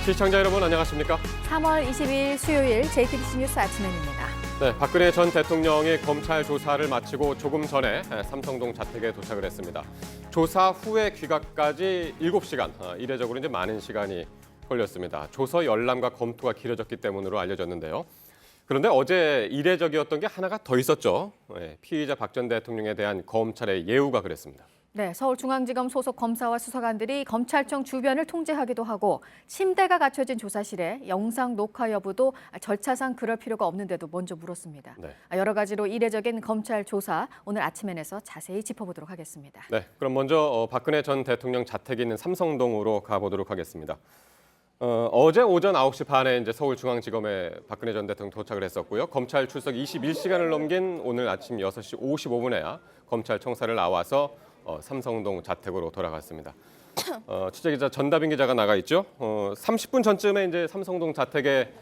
시청자 여러분 안녕하십니까? 3월 20일 수요일 JTBC 뉴스 아침엔입니다. 네, 박근혜 전 대통령이 검찰 조사를 마치고 조금 전에 삼성동 자택에 도착을 했습니다. 조사 후에 귀가까지 7시간, 이례적으로 이제 많은 시간이 걸렸습니다. 조서 열람과 검토가 길어졌기 때문으로 알려졌는데요. 그런데 어제 이례적이었던 게 하나가 더 있었죠. 피의자 박 전 대통령에 대한 검찰의 예우가 그랬습니다. 네, 서울중앙지검 소속 검사와 수사관들이 검찰청 주변을 통제하기도 하고 침대가 갖춰진 조사실에 영상 녹화 여부도 절차상 그럴 필요가 없는데도 먼저 물었습니다. 네. 여러 가지로 이례적인 검찰 조사 오늘 아침엔에서 자세히 짚어보도록 하겠습니다. 네, 그럼 먼저 박근혜 전 대통령 자택이 있는 삼성동으로 가보도록 하겠습니다. 어제 오전 9시 반에 이제 서울중앙지검에 박근혜 전 대통령 도착을 했었고요. 검찰 출석 21시간을 넘긴 오늘 아침 6시 55분에야 검찰 청사를 나와서 삼성동 자택으로 돌아갔습니다. 취재기자 전다빈 기자가 나가 있죠. 30분 전쯤에 이제 삼성동 자택에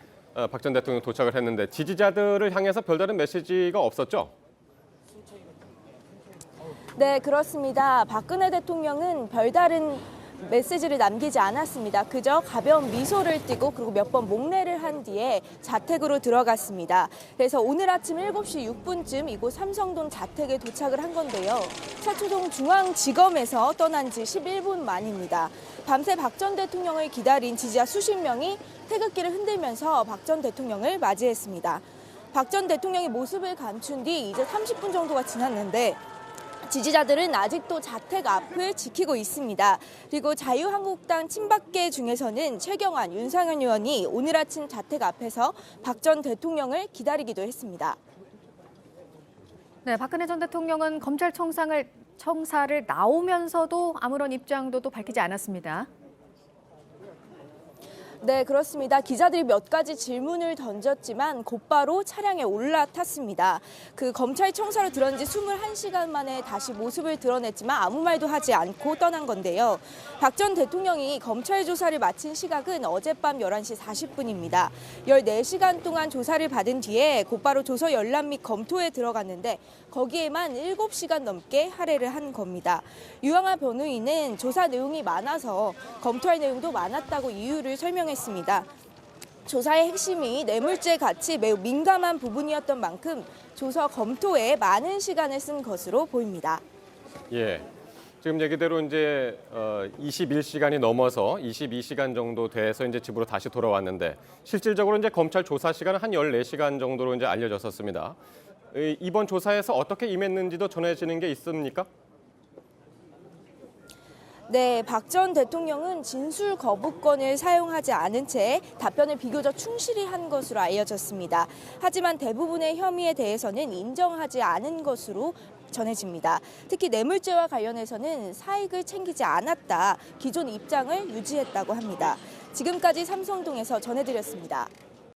박 전 대통령 도착을 했는데 지지자들을 향해서 별다른 메시지가 없었죠. 네, 그렇습니다. 박근혜 대통령은 별다른 메시지를 남기지 않았습니다. 그저 가벼운 미소를 띠고 그리고 몇 번 목례를 한 뒤에 자택으로 들어갔습니다. 그래서 오늘 아침 7시 6분쯤 이곳 삼성동 자택에 도착을 한 건데요. 서초동 중앙지검에서 떠난 지 11분 만입니다. 밤새 박 전 대통령을 기다린 지지자 수십 명이 태극기를 흔들면서 박 전 대통령을 맞이했습니다. 박 전 대통령이 모습을 감춘 뒤 이제 30분 정도가 지났는데 지지자들은 아직도 자택 앞을 지키고 있습니다. 그리고 자유한국당 친박계 중에서는 최경환, 윤상현 의원이 오늘 아침 자택 앞에서 박 전 대통령을 기다리기도 했습니다. 네, 박근혜 전 대통령은 청사를 나오면서도 아무런 입장도 또 밝히지 않았습니다. 네, 그렇습니다. 기자들이 몇 가지 질문을 던졌지만 곧바로 차량에 올라탔습니다. 그 검찰 청사로 들어온 지 21시간 만에 다시 모습을 드러냈지만 아무 말도 하지 않고 떠난 건데요. 박 전 대통령이 검찰 조사를 마친 시각은 어젯밤 11시 40분입니다. 14시간 동안 조사를 받은 뒤에 곧바로 조서 열람 및 검토에 들어갔는데 거기에만 7시간 넘게 할애를 한 겁니다. 유영하 변호인은 조사 내용이 많아서 검토할 내용도 많았다고 이유를 설명했습니다. 조사의 핵심이 뇌물죄 가치 매우 민감한 부분이었던 만큼 조서 검토에 많은 시간을 쓴 것으로 보입니다. 예. 지금 얘기대로 이제 21시간이 넘어서 22시간 정도 돼서 이제 집으로 다시 돌아왔는데 실질적으로 이제 검찰 조사 시간은 한 14시간 정도로 이제 알려졌었습니다. 이번 조사에서 어떻게 임했는지도 전해지는 게 있습니까? 네, 박 전 대통령은 진술 거부권을 사용하지 않은 채 답변을 비교적 충실히 한 것으로 알려졌습니다. 하지만 대부분의 혐의에 대해서는 인정하지 않은 것으로 전해집니다. 특히 뇌물죄와 관련해서는 사익을 챙기지 않았다, 기존 입장을 유지했다고 합니다. 지금까지 삼성동에서 전해드렸습니다.